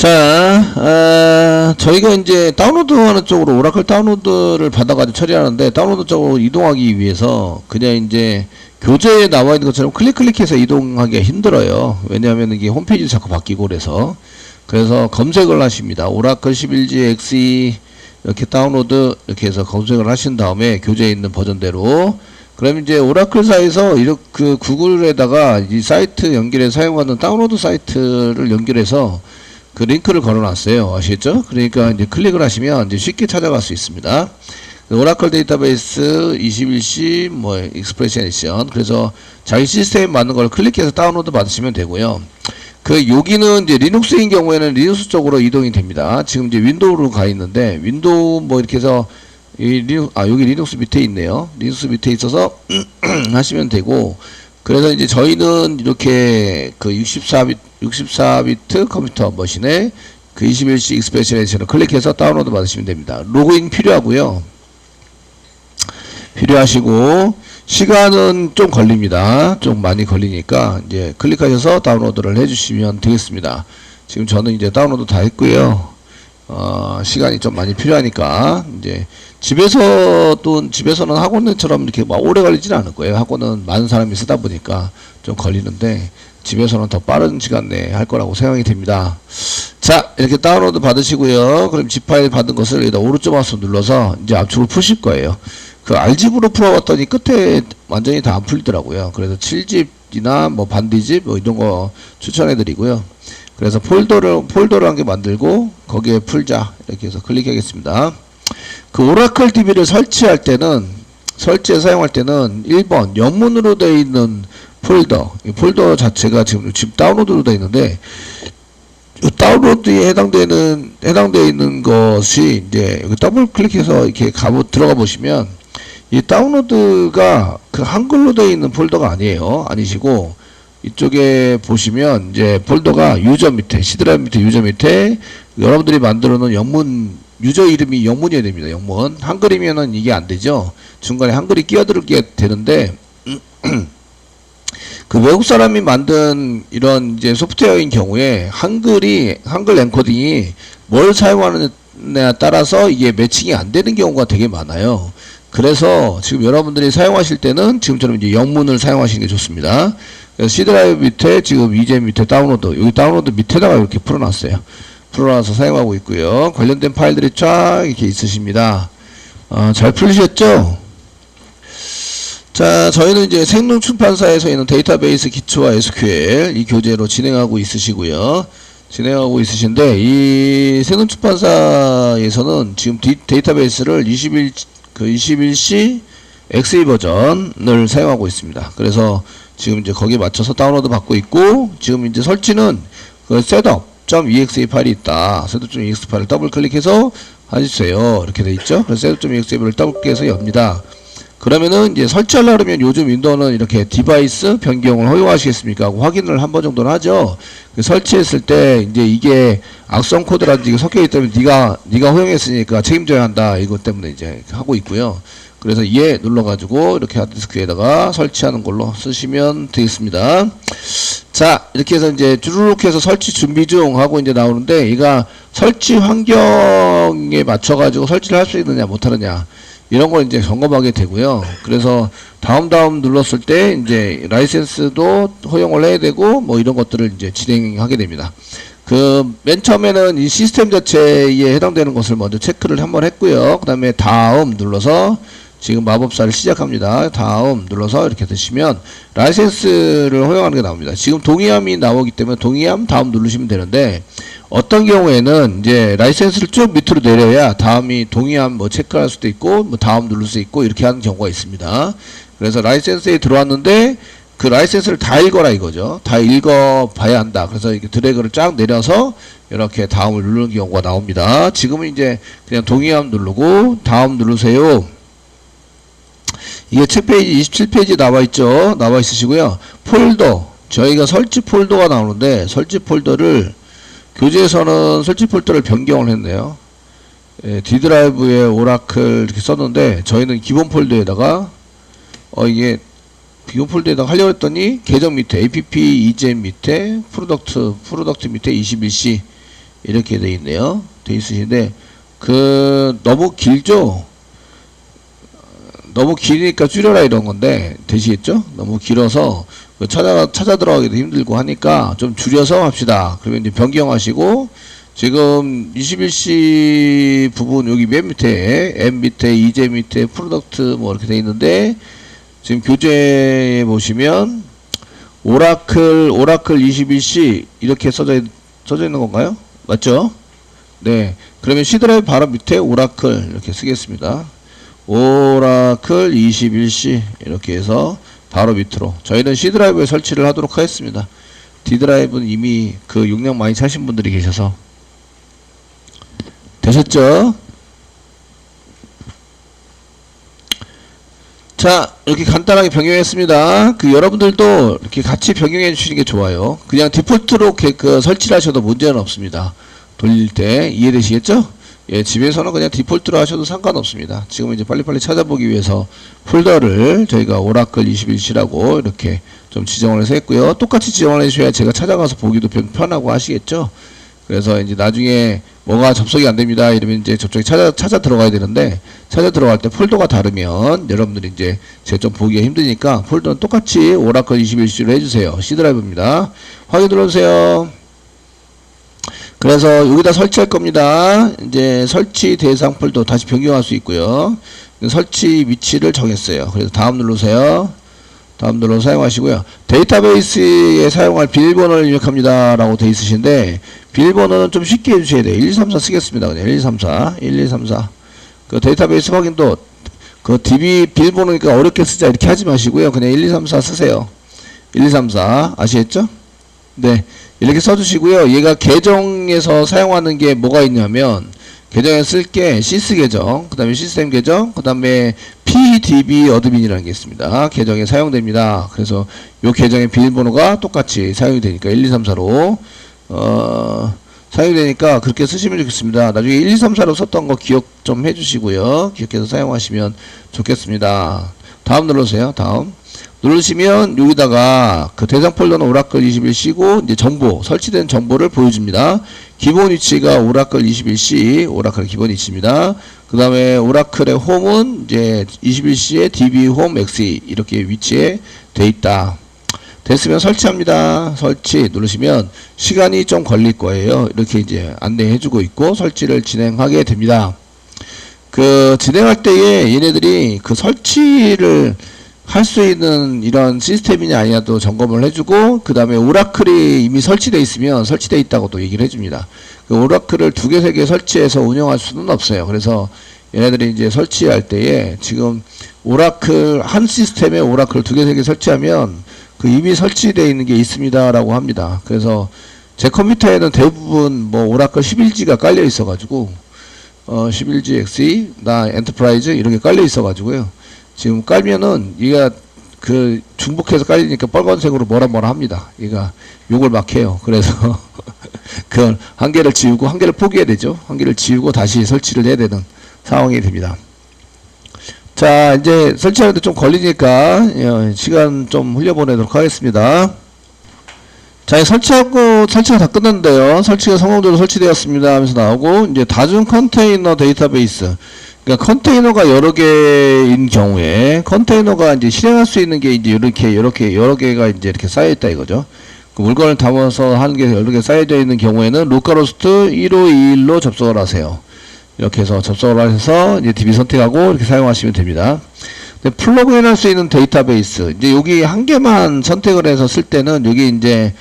자, 저희가 이제 다운로드하는 쪽으로 오라클 다운로드를 받아가지고 처리하는데, 다운로드 쪽으로 이동하기 위해서 그냥 이제 교재에 나와 있는 것처럼 클릭해서 이동하기가 힘들어요. 왜냐하면 이게 홈페이지 자꾸 바뀌고 그래서 검색을 하십니다. 오라클 11G XE 이렇게 다운로드 이렇게 해서 검색을 하신 다음에 교재에 있는 버전대로, 그럼 이제 오라클사에서 이렇게 그 구글에다가 이 사이트 연결해 사용하는 다운로드 사이트를 연결해서 그 링크를 걸어놨어요. 아시겠죠? 그러니까 이제 클릭을 하시면 이제 쉽게 찾아갈 수 있습니다. 오라클 데이터베이스 21C 뭐 익스프레션 에디션, 그래서 자기 시스템에 맞는 걸 클릭해서 다운로드 받으시면 되고요. 그 여기는 이제 리눅스인 경우에는 리눅스 쪽으로 이동이 됩니다. 지금 이제 윈도우로 가 있는데 윈도우 뭐 이렇게 해서 여기 리눅스 밑에 있네요. 리눅스 밑에 있어서 하시면 되고, 그래서 이제 저희는 이렇게 그 64비트 컴퓨터 머신에 그 21C 익스프레션 에디션을 클릭해서 다운로드 받으시면 됩니다. 로그인 필요하시고 시간은 좀 걸립니다. 좀 많이 걸리니까 이제 클릭하셔서 다운로드를 해주시면 되겠습니다. 지금 저는 이제 다운로드 다 했고요. 시간이 좀 많이 필요하니까 이제 집에서는 학원처럼 이렇게 막 오래 걸리지는 않을 거예요. 학원은 많은 사람이 쓰다 보니까 좀 걸리는데 집에서는 더 빠른 시간 내에 할 거라고 생각이 됩니다. 자, 이렇게 다운로드 받으시고요. 그럼 zip 파일 받은 것을 여기다 오른쪽 마우스 눌러서 이제 압축을 푸실 거예요. 그 R집으로 풀어봤더니 끝에 완전히 다 안 풀리더라고요. 그래서 7집이나 뭐 반디집 뭐 이런 거 추천해 드리고요. 그래서 폴더를 한 개 만들고 거기에 풀자 이렇게 해서 클릭하겠습니다. 그 오라클 DB를 설치할 때는 사용할 때는 1번 영문으로 되어 있는 폴더, 이 폴더 자체가 지금 다운로드로 되어 있는데, 다운로드에 해당되어 있는 것이 이제 여기 더블 클릭해서 이렇게 들어가 보시면 이 다운로드가 그 한글로 되어 있는 폴더가 아니시고, 이쪽에 보시면 이제 폴더가 유저 밑에, C드라이브 밑에 유저 밑에 여러분들이 만들어 놓은 영문, 유저 이름이 영문이어야 됩니다. 영문. 한글이면은 이게 안 되죠. 중간에 한글이 끼어들게 되는데, 그 외국 사람이 만든 이런 이제 소프트웨어인 경우에 한글 엔코딩이 뭘 사용하느냐에 따라서 이게 매칭이 안 되는 경우가 되게 많아요. 그래서 지금 여러분들이 사용하실 때는 지금처럼 이제 영문을 사용하시는 게 좋습니다. 그래서 C 드라이브 밑에 지금 EGM 밑에 다운로드, 여기 다운로드 밑에다가 이렇게 풀어놨어요. 풀어놔서 사용하고 있고요. 관련된 파일들이 쫙 이렇게 있으십니다. 잘 풀리셨죠? 자, 저희는 이제 생명출판사에서 있는 데이터베이스 기초와 SQL 이 교재로 진행하고 있으시고요. 진행하고 있으신데, 이 생명출판사에서는 지금 데이터베이스를 21C XE 버전을 사용하고 있습니다. 그래서 지금 이제 거기에 맞춰서 다운로드 받고 있고, 지금 이제 설치는 그 setup.exe 파일이 있다. setup.exe 파일을 더블 클릭해서 해주세요. 이렇게 돼 있죠. 그래서 setup.exe를 더블 클릭해서 엽니다. 그러면은 이제 설치하려고 그러면 요즘 윈도우는 이렇게 디바이스 변경을 허용하시겠습니까 하고 확인을 한 번 정도는 하죠. 설치했을 때 이제 이게 악성 코드라든지 섞여 있다면 네가 허용했으니까 책임져야 한다. 이것 때문에 이제 하고 있고요. 그래서 예 눌러가지고 이렇게 하드디스크에다가 설치하는 걸로 쓰시면 되겠습니다. 자, 이렇게 해서 이제 주르륵 해서 설치 준비 중 하고 이제 나오는데, 이가 설치 환경에 맞춰가지고 설치를 할 수 있느냐 못하느냐 이런 걸 이제 점검하게 되고요. 그래서 다음 눌렀을 때 이제 라이센스도 허용을 해야 되고 뭐 이런 것들을 이제 진행하게 됩니다. 그 맨 처음에는 이 시스템 자체에 해당되는 것을 먼저 체크를 한번 했고요. 그 다음에 다음 눌러서 지금 마법사를 시작합니다. 다음 눌러서 이렇게 드시면 라이센스를 허용하는 게 나옵니다. 지금 동의함이 나오기 때문에 동의함 다음 누르시면 되는데, 어떤 경우에는 이제 라이센스를 쭉 밑으로 내려야 다음이 동의함 뭐 체크할 수도 있고 뭐 다음 누를 수 있고 이렇게 하는 경우가 있습니다. 그래서 라이센스에 들어왔는데 그 라이센스를 다 읽어라 이거죠. 다 읽어봐야 한다. 그래서 이렇게 드래그를 쫙 내려서 이렇게 다음을 누르는 경우가 나옵니다. 지금은 이제 그냥 동의함 누르고 다음 누르세요. 이게 책 페이지 27페이지에 나와 있죠. 나와 있으시고요. 폴더, 저희가 설치 폴더가 나오는데, 설치 폴더를 교재에서는 설치 폴더를 변경을 했네요. D 드라이브에 오라클 이렇게 썼는데, 저희는 기본 폴더에다가 이게 기본 폴더에다가 하려고 했더니 계정 밑에 app EGM 밑에 프로덕트 밑에 21C 이렇게 돼 있네요. 돼 있으신데 너무 길죠? 너무 길으니까 줄여라 이런 건데 되시겠죠? 너무 길어서 찾아 들어가기도 힘들고 하니까 좀 줄여서 합시다. 그러면 이제 변경하시고 지금 21시 부분 여기 맨 밑에 M 밑에 이제 밑에 프로덕트 뭐 이렇게 돼 있는데 지금 교재에 보시면 오라클 21시 이렇게 써져 있는 건가요? 맞죠? 네. 그러면 C 드라이브 바로 밑에 오라클 이렇게 쓰겠습니다. 오라클 21시 이렇게 해서 바로 밑으로 저희는 C 드라이브에 설치를 하도록 하겠습니다. D 드라이브는 이미 그 용량 많이 차신 분들이 계셔서 되셨죠? 자, 이렇게 간단하게 변경했습니다. 여러분들도 이렇게 같이 변경해 주시는 게 좋아요. 그냥 디폴트로 설치를 하셔도 문제는 없습니다. 돌릴 때 이해되시겠죠? 예, 집에서는 그냥 디폴트로 하셔도 상관없습니다. 지금 이제 빨리빨리 찾아보기 위해서 폴더를 저희가 오라클 21시라고 이렇게 좀 지정을 해서 했고요. 똑같이 지정을 해주셔야 제가 찾아가서 보기도 편하고 하시겠죠? 그래서 이제 나중에 뭐가 접속이 안 됩니다. 이러면 이제 저쪽에 찾아 들어가야 되는데, 찾아 들어갈 때 폴더가 다르면 여러분들이 이제 제가 좀 보기가 힘드니까 폴더는 똑같이 오라클 21시로 해주세요. C 드라이브입니다. 확인 눌러주세요. 그래서 여기다 설치할 겁니다. 이제 설치 대상 폴더 다시 변경할 수 있고요. 설치 위치를 정했어요. 그래서 다음 누르세요. 다음 눌러서 사용하시고요. 데이터베이스에 사용할 비밀번호를 입력합니다 라고 돼 있으신데, 비밀번호는 좀 쉽게 해주셔야 돼요. 1234 쓰겠습니다. 그냥 1234 그 데이터베이스 확인도 DB 비밀번호니까 어렵게 쓰자 이렇게 하지 마시고요. 그냥 1234 쓰세요. 1234 아시겠죠? 네, 이렇게 써주시고요. 얘가 계정에서 사용하는 게 뭐가 있냐면, 계정에 쓸 게 시스 계정, 그 다음에 시스템 계정, 그 다음에 PDB 어드민이라는 게 있습니다. 계정에 사용됩니다. 그래서 요 계정의 비밀번호가 똑같이 사용이 되니까 1234로 사용이 되니까 그렇게 쓰시면 좋겠습니다. 나중에 1234로 썼던 거 기억 좀 해주시고요. 기억해서 사용하시면 좋겠습니다. 다음 눌러주세요. 다음 누르시면 여기다가 대상 폴더는 오라클 21C고 이제 정보, 설치된 정보를 보여줍니다. 기본 위치가 오라클 21C, 오라클 기본 위치입니다. 그 다음에 오라클의 홈은 이제 21C의 DB 홈 XE 이렇게 위치에 돼 있다. 됐으면 설치합니다. 설치 누르시면 시간이 좀 걸릴 거예요. 이렇게 이제 안내해주고 있고 설치를 진행하게 됩니다. 진행할 때에 얘네들이 설치를 할 수 있는 이런 시스템이냐 아니냐도 점검을 해주고, 그 다음에 오라클이 이미 설치되어 있으면 설치되어 있다고 또 얘기를 해줍니다. 오라클을 2개, 3개 설치해서 운영할 수는 없어요. 그래서 얘네들이 이제 설치할 때에 지금 오라클 한 시스템에 오라클 2개, 3개 설치하면 이미 설치되어 있는 게 있습니다 라고 합니다. 그래서 제 컴퓨터에는 대부분 뭐 오라클 11G가 깔려 있어 가지고 11G XE 나 엔터프라이즈 이렇게 깔려 있어 가지고요. 지금 깔면은 얘가 중복해서 깔리니까 빨간색으로 뭐라 합니다. 얘가 욕을 막 해요. 그래서 한 개를 지우고 한 개를 포기해야 되죠. 한 개를 지우고 다시 설치를 해야 되는 상황이 됩니다. 자, 이제 설치하는데 좀 걸리니까 시간 좀 흘려보내도록 하겠습니다. 자, 설치가 다 끝났는데요. 설치가 성공적으로 설치되었습니다 하면서 나오고, 이제 다중 컨테이너 데이터베이스, 그러니까 컨테이너가 여러 개인 경우에 컨테이너가 이제 실행할 수 있는 게 이제 이렇게 여러 개가 이제 이렇게 쌓여 있다 이거죠. 물건을 담아서 하는 게 여러 개 쌓여져 있는 경우에는 로컬호스트 1521로 접속을 하세요. 이렇게 해서 접속을 해서 이제 DB 선택하고 이렇게 사용하시면 됩니다. 플러그인 할 수 있는 데이터베이스, 이제 여기 한 개만 선택을 해서 쓸 때는 여기 이제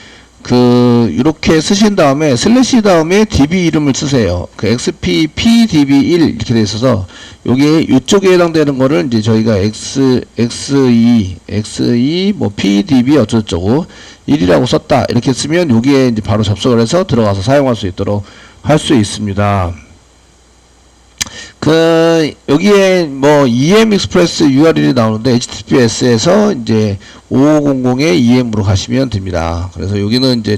이렇게 쓰신 다음에 슬래시 다음에 DB 이름을 쓰세요. XP PDB1 이렇게 돼 있어서 여기 이쪽에 해당되는 거를 이제 저희가 XE 뭐 PDB 어쩌고저쩌고 1이라고 썼다 이렇게 쓰면 여기에 이제 바로 접속을 해서 들어가서 사용할 수 있도록 할 수 있습니다. 여기에 뭐 EM 익스프레스 URL이 나오는데 HTTPS에서 이제 5500의 EM으로 가시면 됩니다. 그래서 여기는 이제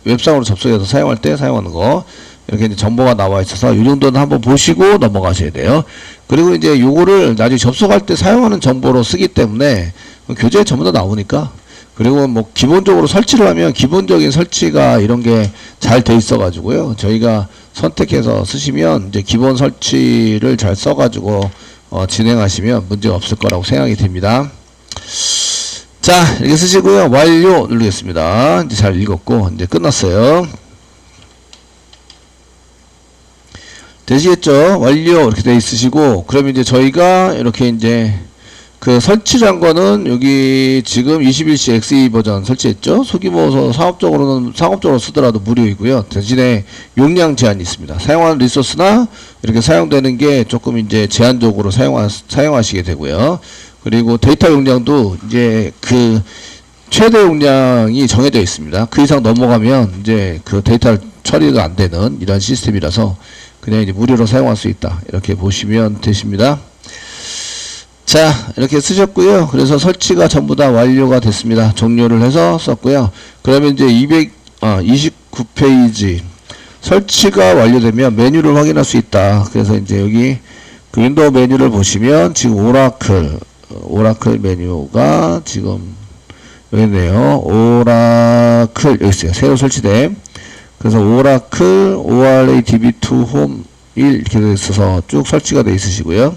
웹상으로 접속해서 사용할 때 사용하는 거 이렇게 이제 정보가 나와 있어서 이 정도는 한번 보시고 넘어가셔야 돼요. 그리고 이제 요거를 나중에 접속할 때 사용하는 정보로 쓰기 때문에 교재에 전부 다 나오니까 그리고 뭐 기본적으로 설치를 하면 기본적인 설치가 이런 게 잘 돼 있어 가지고요. 저희가 선택해서 쓰시면 이제 기본 설치를 잘 써 가지고 진행하시면 문제 없을 거라고 생각이 됩니다. 자, 이렇게 쓰시고요. 완료 누르겠습니다. 이제 잘 읽었고 이제 끝났어요. 되시겠죠? 완료 이렇게 돼 있으시고, 그러면 이제 저희가 이렇게 이제 그 설치한 거는 여기 지금 21시 XE 버전 설치했죠? 소규모 상업적으로 쓰더라도 무료이고요. 대신에 용량 제한이 있습니다. 사용하는 리소스나 이렇게 사용되는 게 조금 이제 제한적으로 사용하시게 되고요. 그리고 데이터 용량도 이제 그 최대 용량이 정해져 있습니다. 그 이상 넘어가면 이제 그 데이터 처리가 안 되는 이런 시스템이라서 그냥 이제 무료로 사용할 수 있다. 이렇게 보시면 되십니다. 자, 이렇게 쓰셨고요. 그래서 설치가 전부 다 완료가 됐습니다. 종료를 해서 썼고요. 그러면 이제 229페이지 설치가 완료되면 메뉴를 확인할 수 있다. 그래서 이제 여기 그 윈도우 메뉴를 보시면 지금 오라클 메뉴가 지금 여기 있네요. 오라클 여기 있어요. 새로 설치된. 그래서 오라클 ORA-DB2 홈 1 이렇게 되어 있어서 쭉 설치가 되어 있으시고요.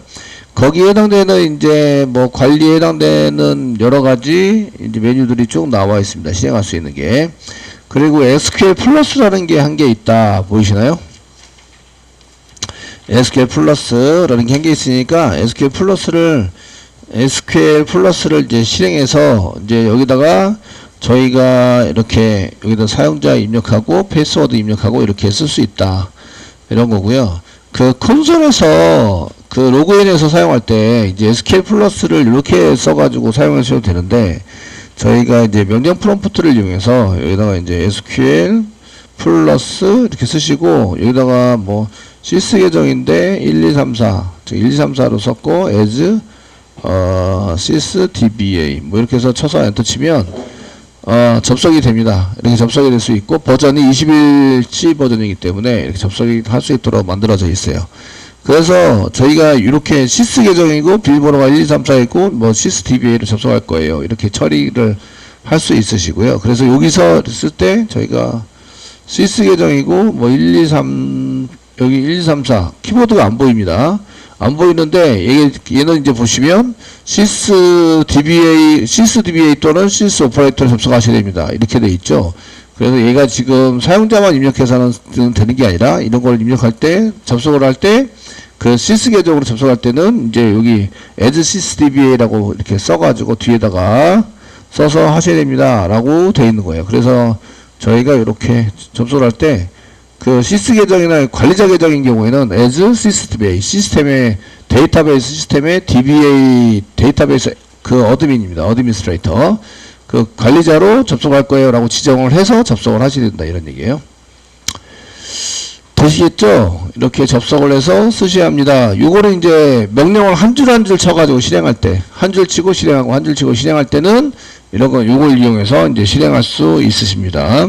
거기에 해당되는 이제 뭐 관리에 해당되는 여러 가지 이제 메뉴들이 쭉 나와 있습니다. 실행할 수 있는 게. 그리고 SQL 플러스라는 게 한 개 있다. 보이시나요? SQL 플러스라는 게 한 개 있으니까 SQL 플러스를 이제 실행해서 이제 여기다가 저희가 이렇게 여기다 사용자 입력하고 패스워드 입력하고 이렇게 쓸 수 있다. 이런 거고요. 그 콘솔에서 그 로그인해서 사용할 때 이제 SQL 플러스를 이렇게 써가지고 사용하셔도 되는데, 저희가 이제 명령 프롬프트를 이용해서 여기다가 이제 SQL 플러스 이렇게 쓰시고, 여기다가 뭐 sys 계정인데 1234 1234로 썼고 as sys dba 뭐 이렇게 해서 쳐서 엔터 치면 접속이 됩니다. 이렇게 접속이 될 수 있고, 버전이 21시 버전이기 때문에 이렇게 접속이 할 수 있도록 만들어져 있어요. 그래서 저희가 이렇게 sys 계정이고 비밀번호가 1234 있고 뭐 sys dba로 접속할 거예요. 이렇게 처리를 할 수 있으시고요. 그래서 여기서 쓸 때 저희가 sys 계정이고 뭐 123 여기 1234 키보드가 안 보입니다. 안 보이는데 얘는 이제 보시면 sys dba 또는 sys 오퍼레이터를 접속하셔야 됩니다. 이렇게 돼 있죠. 그래서 얘가 지금 사용자만 입력해서는 되는 게 아니라 이런 걸 입력할 때 접속을 할 때 그 sys 계정으로 접속할 때는 이제 여기 as sys dba라고 이렇게 써가지고 뒤에다가 써서 하셔야 됩니다. 라고 돼 있는 거예요. 그래서 저희가 이렇게 접속을 할 때 그 sys 계정이나 관리자 계정인 경우에는 as sys dba 시스템의 데이터베이스 시스템의 dba 데이터베이스 그 어드민입니다. 어드민스트레이터 그 관리자로 접속할 거예요 라고 지정을 해서 접속을 하셔야 된다 이런 얘기예요. 되시겠죠? 이렇게 접속을 해서 쓰셔야 합니다. 요거는 이제 명령을 한 줄 한 줄 쳐가지고 실행할 때 한 줄 치고 실행하고 한 줄 치고 실행할 때는 이런 거 요걸 이용해서 이제 실행할 수 있으십니다.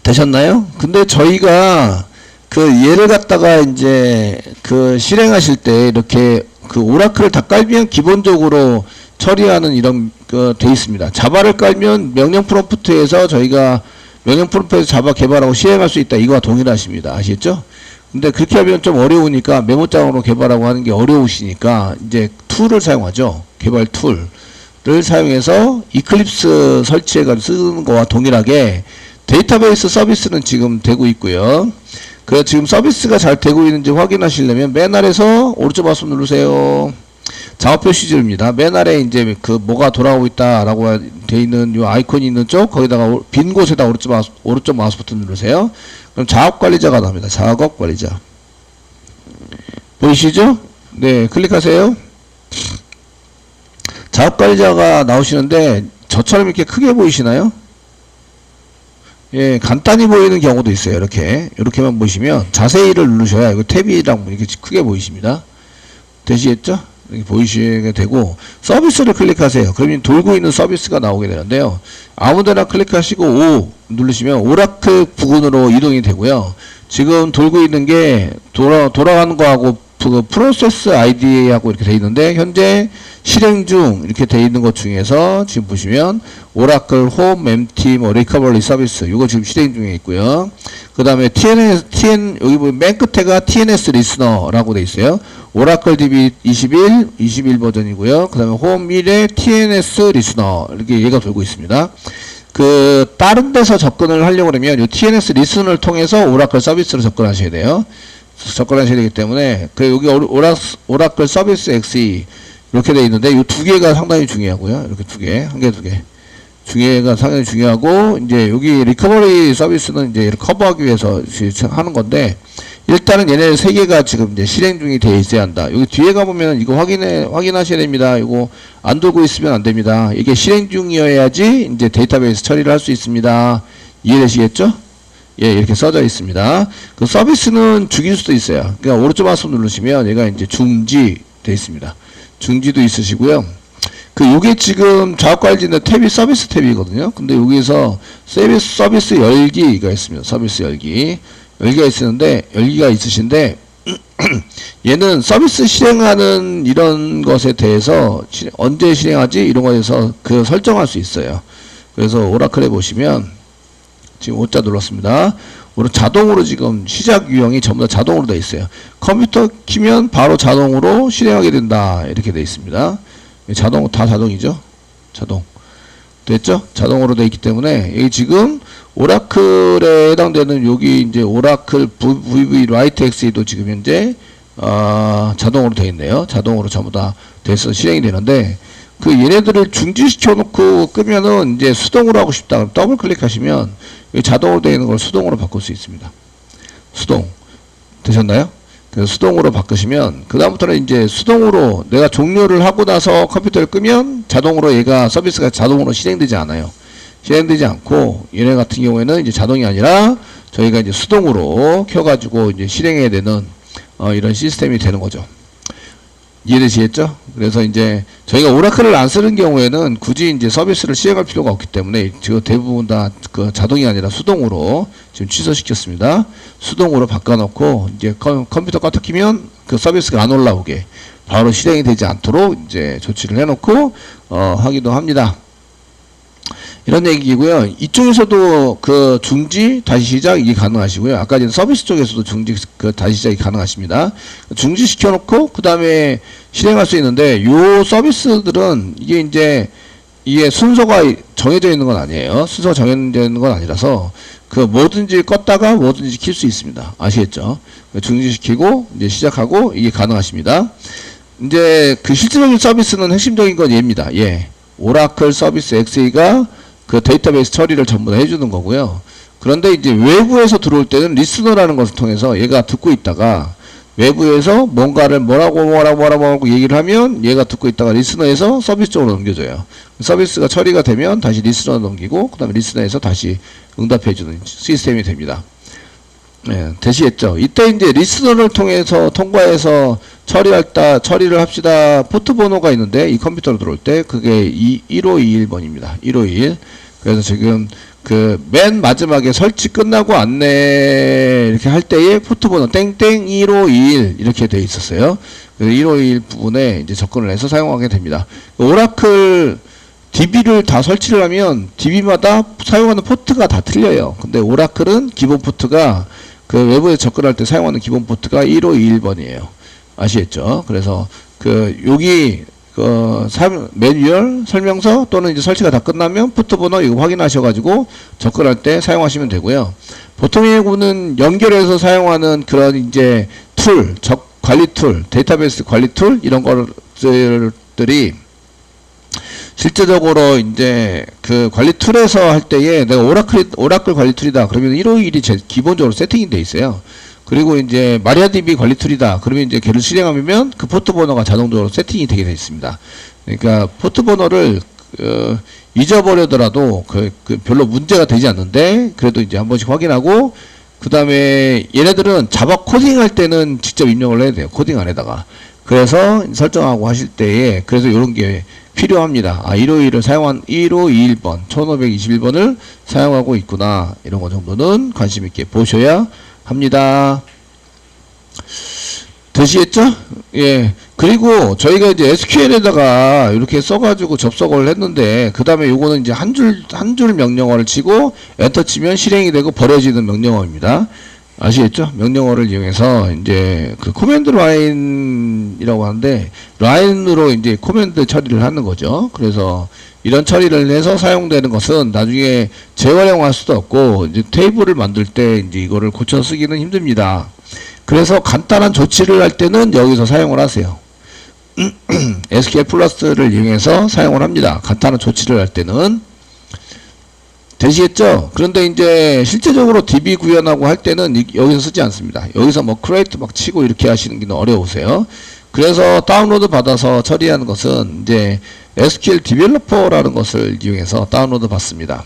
되셨나요? 근데 저희가 그 얘를 갖다가 이제 그 실행하실 때 이렇게 그 오라클을 다 깔면 기본적으로 처리하는 이런 그 돼 있습니다. 자바를 깔면 명령 프롬프트에서 저희가 명령 프롬프트에서 자바 개발하고 실행할 수 있다. 이거와 동일하십니다. 아시겠죠? 근데 그렇게 하면 좀 어려우니까 메모장으로 개발하고 하는 게 어려우시니까 이제 툴을 사용하죠. 개발 툴을 사용해서 이클립스 설치해가지고 쓰는 거와 동일하게 데이터베이스 서비스는 지금 되고 있고요. 그 지금 서비스가 잘 되고 있는지 확인하시려면 맨 아래에서 오른쪽 마우스 누르세요. 작업 표시줄입니다. 맨 아래 이제 그 뭐가 돌아오고 있다라고 돼 있는 요 아이콘이 있는 쪽 거기다가 빈 곳에다 오른쪽 마우스 버튼 누르세요. 그럼 작업 관리자가 나옵니다. 작업 관리자 보이시죠? 네, 클릭하세요. 작업 관리자가 나오시는데 저처럼 이렇게 크게 보이시나요? 예, 간단히 보이는 경우도 있어요. 이렇게만 보시면 자세히를 누르셔야 이거 탭이랑 이렇게 크게 보이십니다. 되시겠죠? 이렇게 보이시게 되고 서비스를 클릭하세요. 그러면 돌고 있는 서비스가 나오게 되는데요. 아무데나 클릭하시고 O 누르시면 오라클 부근으로 이동이 되고요. 지금 돌고 있는 게 돌아가는 거하고 그 프로세스 아이디하고 이렇게 돼 있는데 현재 실행 중 이렇게 돼 있는 것 중에서 지금 보시면 오라클 홈 엠티 뭐 리커버리 서비스 이거 지금 실행 중에 있고요. 그 다음에 여기 보면 맨 끝에가 TNS 리스너라고 돼 있어요. 오라클 DB 21 버전이고요. 그 다음에 홈 1에 TNS 리스너 이렇게 얘가 돌고 있습니다. 그 다른 데서 접근을 하려고 그러면 이 TNS 리스너를 통해서 오라클 서비스로 접근하셔야 돼요. 접근하셔야 되기 때문에 그 여기 오라클 서비스 XE 이렇게 되어 있는데 이 두 개가 상당히 중요하고요. 이렇게 두 개, 한 개, 두 개. 두 개가 상당히 중요하고 이제 여기 리커버리 서비스는 이제 커버하기 위해서 하는 건데 일단은 얘네 세 개가 지금 이제 실행 중이 되어 있어야 한다. 여기 뒤에 가보면 이거 확인하셔야 됩니다. 이거 안 돌고 있으면 안 됩니다. 이게 실행 중이어야지 이제 데이터베이스 처리를 할 수 있습니다. 이해되시겠죠? 예, 이렇게 써져 있습니다. 그 서비스는 죽일 수도 있어요. 그러니까 오른쪽 마우스 누르시면 얘가 이제 중지 되어 있습니다. 중지도 있으시고요. 그 요게 지금 좌우깔지는 탭이 서비스 탭이거든요. 근데 여기서 서비스 열기가 있습니다. 서비스 열기가 있으신데 얘는 서비스 실행하는 이런 것에 대해서 언제 실행하지 이런 거에서 그 설정할 수 있어요. 그래서 오라클에 보시면 지금 5자 눌렀습니다. 오늘 자동으로 지금 시작 유형이 전부 다 자동으로 되어 있어요. 컴퓨터 키면 바로 자동으로 실행하게 된다. 이렇게 되어 있습니다. 다 자동이죠. 자동. 됐죠? 자동으로 되어 있기 때문에, 여기 지금 오라클에 해당되는 여기 이제 오라클 VV 라이트 XE도 지금 현재, 자동으로 되어 있네요. 자동으로 전부 다 돼서 실행이 되는데, 그 얘네들을 중지시켜 놓고 끄면은 이제 수동으로 하고 싶다. 그럼 더블 클릭하시면 자동으로 되어 있는 걸 수동으로 바꿀 수 있습니다. 수동. 되셨나요? 그래서 수동으로 바꾸시면 그다음부터는 이제 수동으로 내가 종료를 하고 나서 컴퓨터를 끄면 자동으로 얘가 서비스가 자동으로 실행되지 않아요. 실행되지 않고 얘네 같은 경우에는 이제 자동이 아니라 저희가 이제 수동으로 켜가지고 이제 실행해야 되는 이런 시스템이 되는 거죠. 이해되시겠죠? 그래서 이제 저희가 오라클을 안 쓰는 경우에는 굳이 이제 서비스를 실행할 필요가 없기 때문에 지금 대부분 다 그 자동이 아니라 수동으로 지금 취소시켰습니다. 수동으로 바꿔놓고 이제 컴퓨터 껐다 키면 그 서비스가 안 올라오게 바로 실행이 되지 않도록 이제 조치를 해놓고 하기도 합니다. 이런 얘기고요. 이쪽에서도 그 중지 다시 시작 이게 가능하시고요. 아까 전에 서비스 쪽에서도 중지 그 다시 시작이 가능하십니다. 중지 시켜놓고 그 다음에 실행할 수 있는데 요 서비스들은 이게 순서가 정해져 있는 건 아니에요. 순서가 정해져 있는 건 아니라서 그 뭐든지 껐다가 뭐든지 킬 수 있습니다. 아시겠죠? 중지시키고 이제 시작하고 이게 가능하십니다. 이제 그 실질적인 서비스는 핵심적인 건 얘입니다. 예. 오라클 서비스 XE가 그 데이터베이스 처리를 전부 다 해주는 거고요. 그런데 이제 외부에서 들어올 때는 리스너라는 것을 통해서 얘가 듣고 있다가 외부에서 뭔가를 뭐라고 얘기를 하면 얘가 듣고 있다가 리스너에서 서비스 쪽으로 넘겨줘요. 서비스가 처리가 되면 다시 리스너 넘기고 그 다음에 리스너에서 다시 응답해주는 시스템이 됩니다. 네, 되시겠죠? 이때 이제 리스너를 통해서 통과해서 처리를 합시다. 포트 번호가 있는데 이 컴퓨터로 들어올 때 그게 1521번입니다. 1521. 그래서 지금 그 맨 마지막에 설치 끝나고 안내 이렇게 할 때에 포트 번호 땡땡 1521 이렇게 돼 있었어요. 그래서 1521 부분에 이제 접근을 해서 사용하게 됩니다. 오라클 DB를 다 설치를 하면 DB마다 사용하는 포트가 다 틀려요. 근데 오라클은 기본 포트가 그 외부에 접근할 때 사용하는 기본 포트가 1521번이에요. 아시겠죠? 그래서 그 여기 그 매뉴얼 설명서 또는 이제 설치가 다 끝나면 포트 번호 이거 확인하셔가지고 접근할 때 사용하시면 되고요. 보통의 경우는 연결해서 사용하는 그런 이제 툴, 관리 툴, 데이터베이스 관리 툴 이런 것들이 실제적으로 이제 그 관리 툴에서 할 때에 내가 오라클 관리 툴이다 그러면 151이 기본적으로 세팅이 돼 있어요. 그리고 이제 마리아DB 관리 툴이다 그러면 이제 걔를 실행하면 그 포트 번호가 자동적으로 세팅이 되게 되어 있습니다. 그러니까 포트 번호를 잊어버려더라도 별로 문제가 되지 않는데 그래도 이제 한 번씩 확인하고 그 다음에 얘네들은 자바 코딩 할 때는 직접 입력을 해야 돼요. 코딩 안에다가. 그래서 설정하고 하실 때에 그래서 이런 게 필요합니다. 151을 1521번, 1521번을 사용하고 있구나. 이런 거 정도는 관심 있게 보셔야 합니다. 되시겠죠? 예. 그리고 저희가 이제 SQL에다가 이렇게 써가지고 접속을 했는데, 그 다음에 요거는 이제 한 줄 명령어를 치고, 엔터 치면 실행이 되고 버려지는 명령어입니다. 아시겠죠? 명령어를 이용해서 이제 그 코맨드 라인이라고 하는데, 라인으로 이제 코맨드 처리를 하는 거죠. 그래서 이런 처리를 해서 사용되는 것은 나중에 재활용할 수도 없고, 이제 테이블을 만들 때 이제 이거를 고쳐 쓰기는 힘듭니다. 그래서 간단한 조치를 할 때는 여기서 사용을 하세요. SQL 플러스를 이용해서 사용을 합니다. 간단한 조치를 할 때는. 되시겠죠? 그런데 이제 실제적으로 DB 구현하고 할 때는 여기서 쓰지 않습니다. 여기서 뭐 create 막 치고 이렇게 하시는 게 어려우세요. 그래서 다운로드 받아서 처리하는 것은 이제 SQL 디벨로퍼라는 것을 이용해서 다운로드 받습니다.